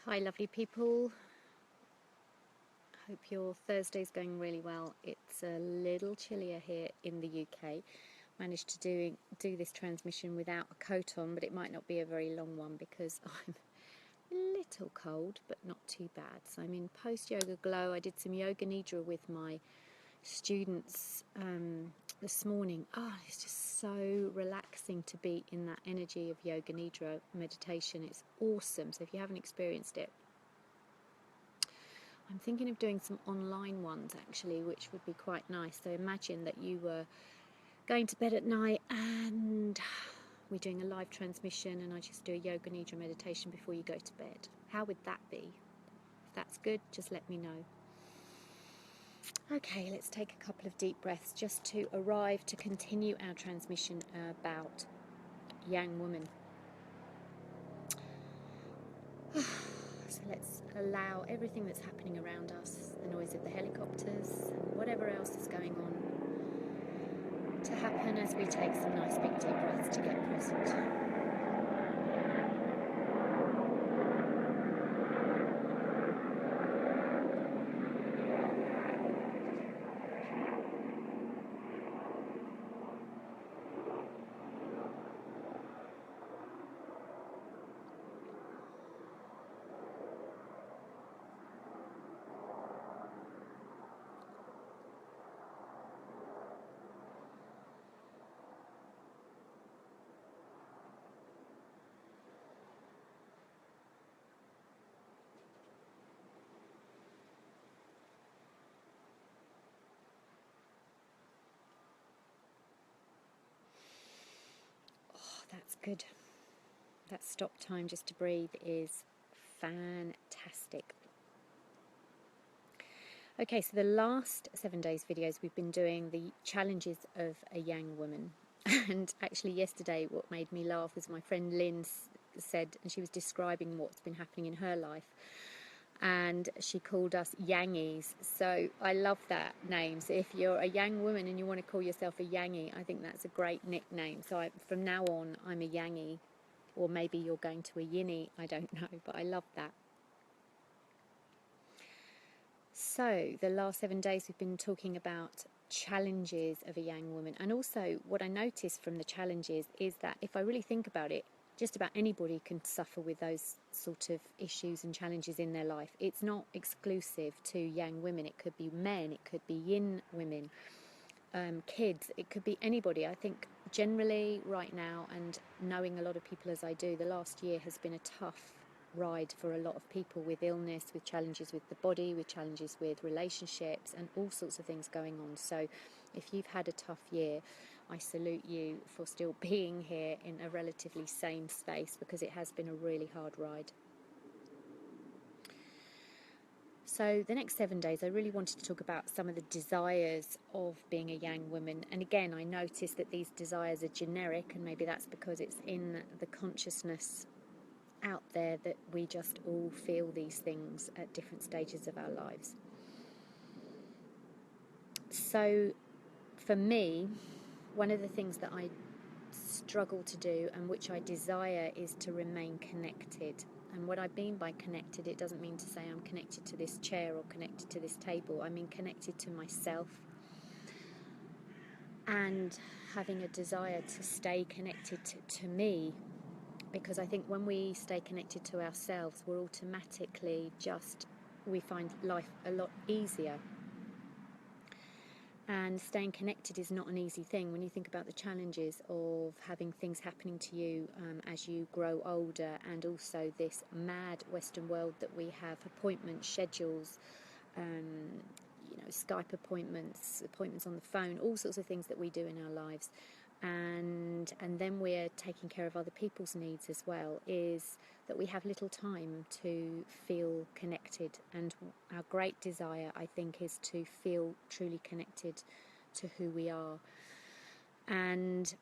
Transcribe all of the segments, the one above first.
Hi lovely people, hope your Thursday's going really well. It's a little chillier here in the UK. Managed to do this transmission without a coat on, but it might not be a very long one because I'm a little cold but not too bad. So I'm in post-yoga glow. I did some yoga nidra with my students this morning. It's just so relaxing to be in that energy of yoga nidra meditation. It's awesome. So if you haven't experienced it, I'm thinking of doing some online ones actually, which would be quite nice. So imagine that you were going to bed at night and we're doing a live transmission and I just do a yoga nidra meditation before you go to bed. How would that be? If that's good, just let me know. Okay, let's take a couple of deep breaths just to arrive to continue our transmission about Yang Woman. So let's allow everything that's happening around us, the noise of the helicopters, and whatever else is going on, to happen as we take some nice big deep breaths to get present. That's good. That stop time just to breathe is fantastic. Okay, so the last 7 days videos we've been doing the challenges of a Yang woman. And actually yesterday what made me laugh was my friend Lynn said, and she was describing what's been happening in her life, and she called us Yangies. So I love that name. So if you're a Yang woman and you want to call yourself a Yangi, I think that's a great nickname. So from now on I'm a Yangi, or maybe you're going to a Yinny, I don't know, but I love that. So the last 7 days we've been talking about challenges of a Yang woman, and also what I noticed from the challenges is that if I really think about it, just about anybody can suffer with those sort of issues and challenges in their life. It's not exclusive to Yang women. It could be men, it could be Yin women, kids, it could be anybody. I think generally right now, and knowing a lot of people as I do, the last year has been a tough ride for a lot of people, with illness, with challenges with the body, with challenges with relationships, and all sorts of things going on. So if you've had a tough year, I salute you for still being here in a relatively sane space, because it has been a really hard ride. So the next 7 days I really wanted to talk about some of the desires of being a Yang woman. And again, I noticed that these desires are generic, and maybe that's because it's in the consciousness out there that we just all feel these things at different stages of our lives. So for me, one of the things that I struggle to do, and which I desire, is to remain connected. And what I mean by connected, it doesn't mean to say I'm connected to this chair or connected to this table. I mean connected to myself, and having a desire to stay connected to me. Because I think when we stay connected to ourselves, we're automatically we find life a lot easier. And staying connected is not an easy thing when you think about the challenges of having things happening to you as you grow older, and also this mad Western world that we have, appointments, schedules, Skype appointments on the phone, all sorts of things that we do in our lives. And then we're taking care of other people's needs as well, is that we have little time to feel connected. And our great desire, I think, is to feel truly connected to who we are. And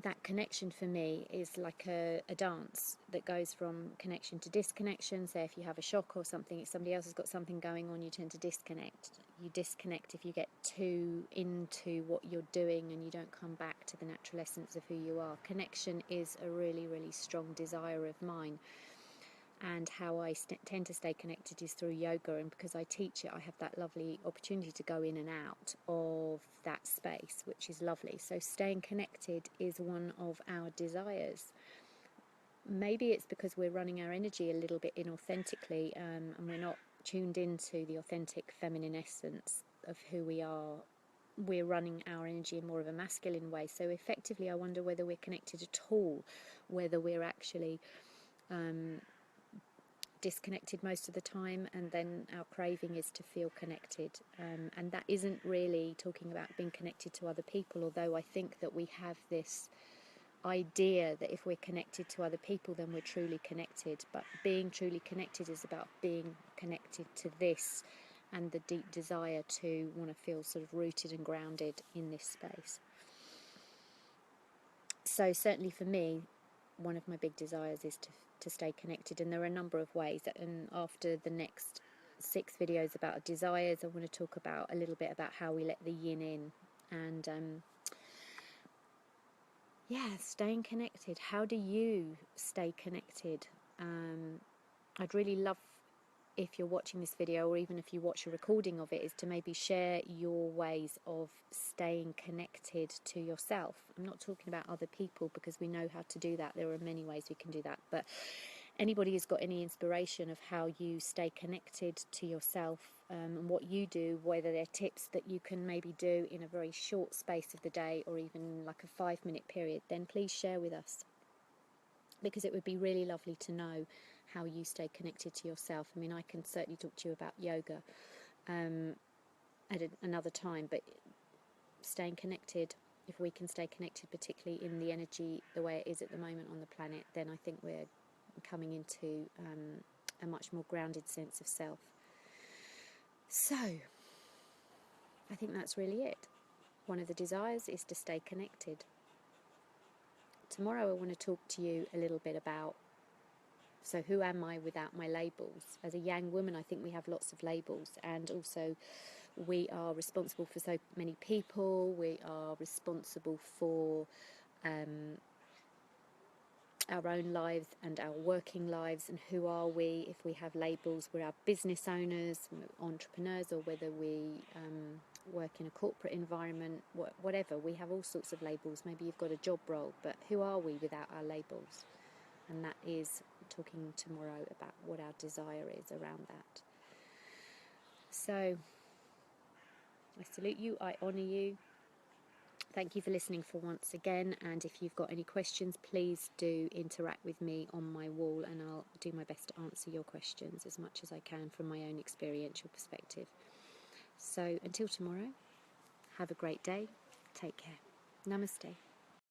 that connection for me is like a dance that goes from connection to disconnection. So if you have a shock or something, if somebody else has got something going on, you tend to disconnect. You disconnect if you get too into what you're doing and you don't come back to the natural essence of who you are. Connection is a really, really strong desire of mine. And how I tend to stay connected is through yoga, and because I teach it, I have that lovely opportunity to go in and out of that space, which is lovely. So staying connected is one of our desires. Maybe it's because we're running our energy a little bit inauthentically, and we're not tuned into the authentic feminine essence of who we are. We're running our energy in more of a masculine way. So effectively, I wonder whether we're connected at all, whether we're actually disconnected most of the time, and then our craving is to feel connected. And that isn't really talking about being connected to other people, although I think that we have this idea that if we're connected to other people, then we're truly connected. But being truly connected is about being connected to this, and the deep desire to want to feel sort of rooted and grounded in this space. So certainly for me, one of my big desires is to stay connected, and there are a number of ways. And after the next 6 videos about desires, I want to talk about a little bit about how we let the yin in, and staying connected. How do you stay connected? I'd really love, if you're watching this video, or even if you watch a recording of it, is to maybe share your ways of staying connected to yourself. I'm not talking about other people, because we know how to do that. There are many ways we can do that, but anybody who's got any inspiration of how you stay connected to yourself, and what you do, whether they're tips that you can maybe do in a very short space of the day, or even like a 5-minute period, then please share with us, because it would be really lovely to know how you stay connected to yourself. I mean, I can certainly talk to you about yoga at another time, but staying connected, if we can stay connected, particularly in the energy the way it is at the moment on the planet, then I think we're coming into a much more grounded sense of self. So I think that's really it. One of the desires is to stay connected. Tomorrow I want to talk to you a little bit about, so who am I without my labels? As a yang woman, I think we have lots of labels, and also we are responsible for so many people. We are responsible for our own lives and our working lives. And who are we if we have labels? We're our business owners, entrepreneurs, or whether we work in a corporate environment, whatever. We have all sorts of labels. Maybe you've got a job role, but who are we without our labels? And that is talking tomorrow about what our desire is around that. So I salute you, I honour you. Thank you for listening for once again, and if you've got any questions, please do interact with me on my wall, and I'll do my best to answer your questions as much as I can from my own experiential perspective. So until tomorrow, have a great day, take care, namaste.